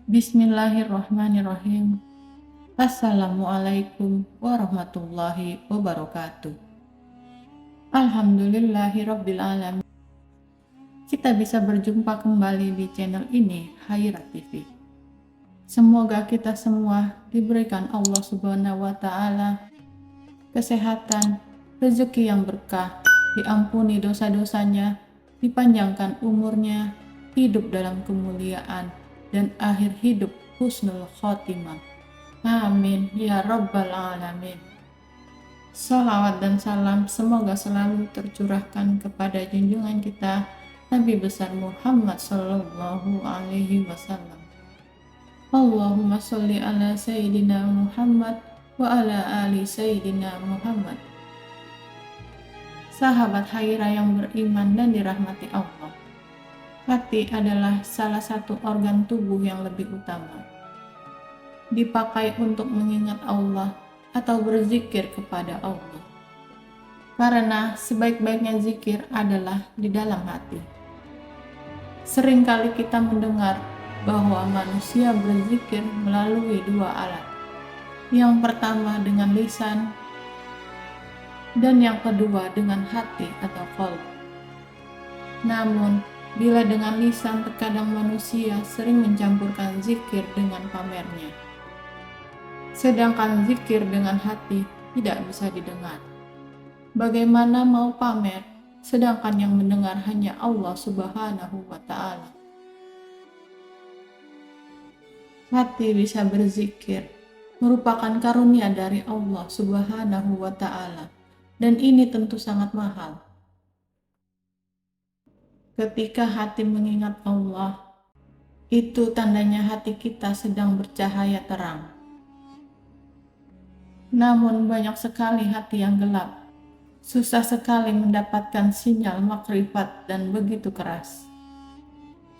Bismillahirrahmanirrahim. Assalamualaikum warahmatullahi wabarakatuh. Alhamdulillahirabbil alamin. Kita bisa berjumpa kembali di channel ini, Haira TV. Semoga kita semua diberikan Allah Subhanahu wa taala kesehatan, rezeki yang berkah, diampuni dosa-dosanya, dipanjangkan umurnya, hidup dalam kemuliaan, dan akhir hidup husnul khotimah. Amin ya rabbal alamin. Salawat dan salam semoga selalu tercurahkan kepada junjungan kita Nabi besar Muhammad sallallahu alaihi wasallam. Allahumma sholli ala sayyidina Muhammad wa ala ali sayyidina Muhammad. Sahabat Haira yang beriman dan dirahmati Allah, hati adalah salah satu organ tubuh yang lebih utama. Dipakai untuk mengingat Allah atau berzikir kepada Allah. Karena sebaik-baiknya zikir adalah di dalam hati. Seringkali kita mendengar bahwa manusia berzikir melalui dua alat. Yang pertama dengan lisan, dan yang kedua dengan hati atau qalb. Namun, bila dengan lisan terkadang manusia sering mencampurkan zikir dengan pamernya. Sedangkan zikir dengan hati tidak bisa didengar. Bagaimana mau pamer, sedangkan yang mendengar hanya Allah Subhanahu wa ta'ala. Hati bisa berzikir, merupakan karunia dari Allah Subhanahu wa ta'ala, dan ini tentu sangat mahal. Ketika hati mengingat Allah, itu tandanya hati kita sedang bercahaya terang. Namun banyak sekali hati yang gelap, susah sekali mendapatkan sinyal makrifat dan begitu keras,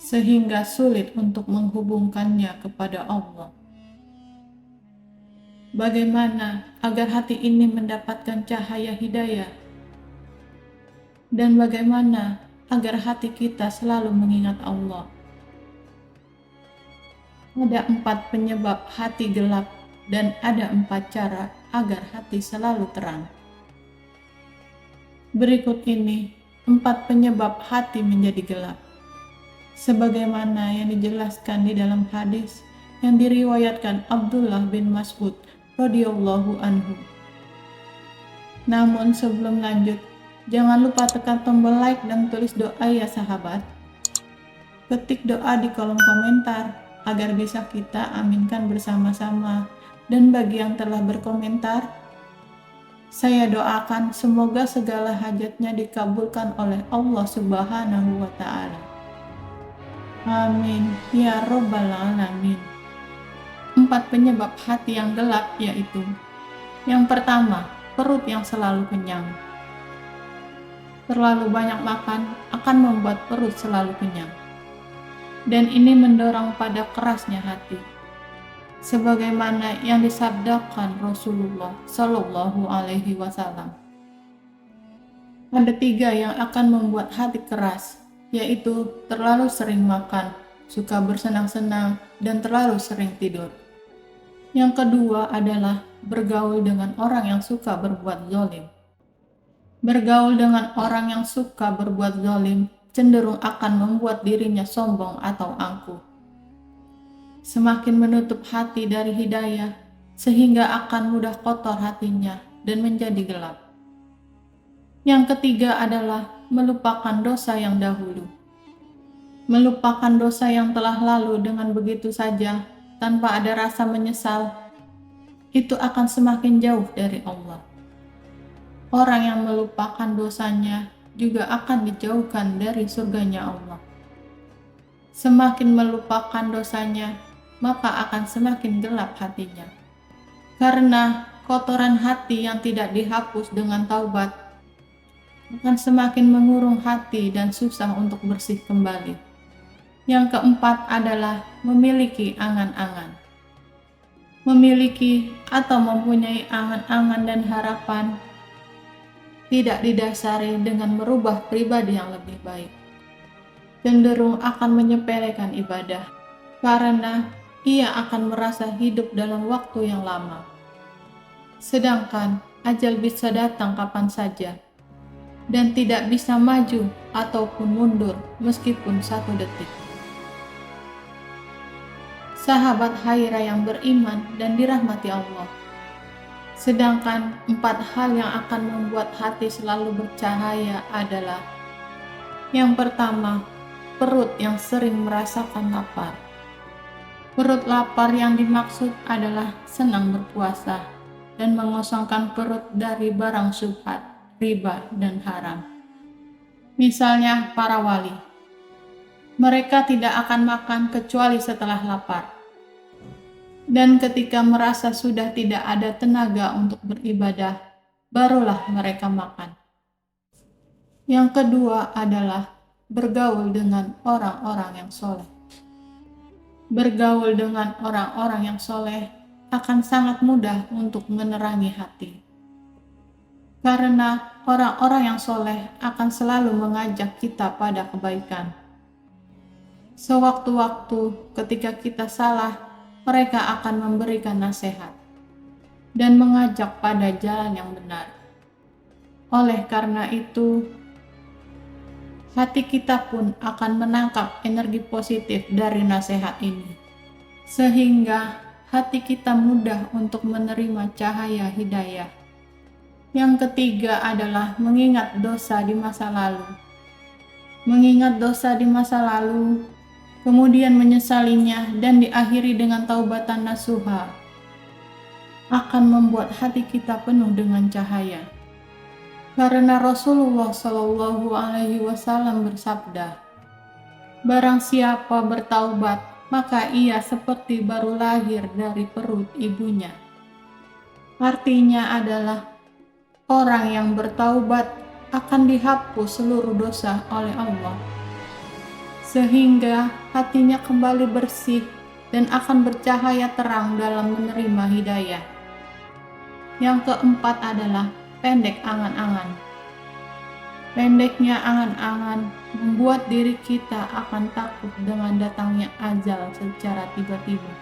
sehingga sulit untuk menghubungkannya kepada Allah. Bagaimana agar hati ini mendapatkan cahaya hidayah? Dan bagaimana agar hati kita selalu mengingat Allah? Ada 4 penyebab hati gelap dan ada 4 cara agar hati selalu terang. Berikut ini 4 penyebab hati menjadi gelap, sebagaimana yang dijelaskan di dalam hadis yang diriwayatkan Abdullah bin Mas'ud radhiyallahu anhu. Namun sebelum lanjut, jangan lupa tekan tombol like dan tulis doa ya sahabat. Ketik doa di kolom komentar agar bisa kita aminkan bersama-sama. Dan bagi yang telah berkomentar, saya doakan semoga segala hajatnya dikabulkan oleh Allah Subhanahu wa ta'ala. Amin ya rabbal alamin. 4 penyebab hati yang gelap yaitu: yang pertama, perut yang selalu kenyang. Terlalu banyak makan akan membuat perut selalu kenyang, dan ini mendorong pada kerasnya hati. Sebagaimana yang disabdakan Rasulullah Shallallahu Alaihi Wasallam. Ada 3 yang akan membuat hati keras, yaitu terlalu sering makan, suka bersenang-senang, dan terlalu sering tidur. Yang kedua adalah bergaul dengan orang yang suka berbuat zalim. Bergaul dengan orang yang suka berbuat zalim cenderung akan membuat dirinya sombong atau angkuh. Semakin menutup hati dari hidayah, sehingga akan mudah kotor hatinya dan menjadi gelap. Yang ketiga adalah melupakan dosa yang dahulu. Melupakan dosa yang telah lalu dengan begitu saja, tanpa ada rasa menyesal, itu akan semakin jauh dari Allah. Orang yang melupakan dosanya juga akan dijauhkan dari surganya Allah. Semakin melupakan dosanya, maka akan semakin gelap hatinya. Karena kotoran hati yang tidak dihapus dengan taubat akan semakin mengurung hati dan susah untuk bersih kembali. Yang keempat adalah memiliki angan-angan. Memiliki atau mempunyai angan-angan dan harapan tidak didasari dengan merubah pribadi yang lebih baik. Cenderung akan menyepelekan ibadah, karena ia akan merasa hidup dalam waktu yang lama. Sedangkan ajal bisa datang kapan saja dan tidak bisa maju ataupun mundur meskipun 1 detik. Sahabat Haira yang beriman dan dirahmati Allah. Sedangkan 4 hal yang akan membuat hati selalu bercahaya adalah: yang pertama, perut yang sering merasakan lapar. Perut lapar yang dimaksud adalah senang berpuasa dan mengosongkan perut dari barang syubhat, riba, dan haram. Misalnya para wali, mereka tidak akan makan kecuali setelah lapar. Dan ketika merasa sudah tidak ada tenaga untuk beribadah, barulah mereka makan. Yang kedua adalah bergaul dengan orang-orang yang soleh. Bergaul dengan orang-orang yang soleh akan sangat mudah untuk menerangi hati. Karena orang-orang yang soleh akan selalu mengajak kita pada kebaikan. Sewaktu-waktu ketika kita salah, mereka akan memberikan nasihat dan mengajak pada jalan yang benar. Oleh karena itu, hati kita pun akan menangkap energi positif dari nasihat ini, sehingga hati kita mudah untuk menerima cahaya hidayah. Yang ketiga adalah mengingat dosa di masa lalu. Mengingat dosa di masa lalu, kemudian menyesalinya dan diakhiri dengan taubatan nasuha, akan membuat hati kita penuh dengan cahaya. Karena Rasulullah Shallallahu Alaihi Wasallam bersabda, barang siapa bertaubat, maka ia seperti baru lahir dari perut ibunya. Artinya adalah orang yang bertaubat akan dihapus seluruh dosa oleh Allah, sehingga hatinya kembali bersih dan akan bercahaya terang dalam menerima hidayah. Yang keempat adalah pendek angan-angan. Pendeknya angan-angan membuat diri kita akan takut dengan datangnya ajal secara tiba-tiba,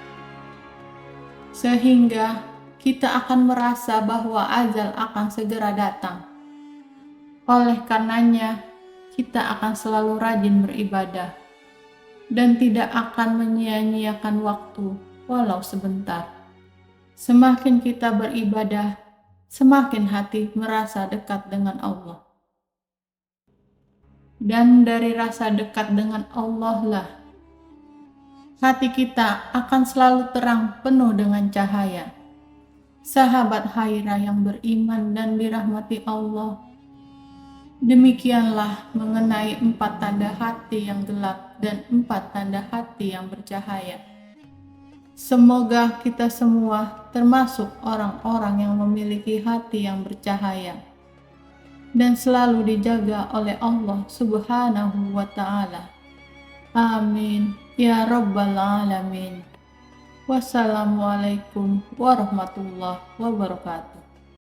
sehingga kita akan merasa bahwa ajal akan segera datang. Oleh karenanya, kita akan selalu rajin beribadah dan tidak akan menyia-nyiakan waktu walau sebentar. Semakin kita beribadah, semakin hati merasa dekat dengan Allah. Dan dari rasa dekat dengan Allah lah, hati kita akan selalu terang penuh dengan cahaya. Sahabat Haira yang beriman dan dirahmati Allah, demikianlah mengenai 4 tanda hati yang gelap dan 4 tanda hati yang bercahaya. Semoga kita semua termasuk orang-orang yang memiliki hati yang bercahaya dan selalu dijaga oleh Allah Subhanahu wa Ta'ala. Amin ya Rabbal Alamin. Wassalamualaikum warahmatullahi wabarakatuh.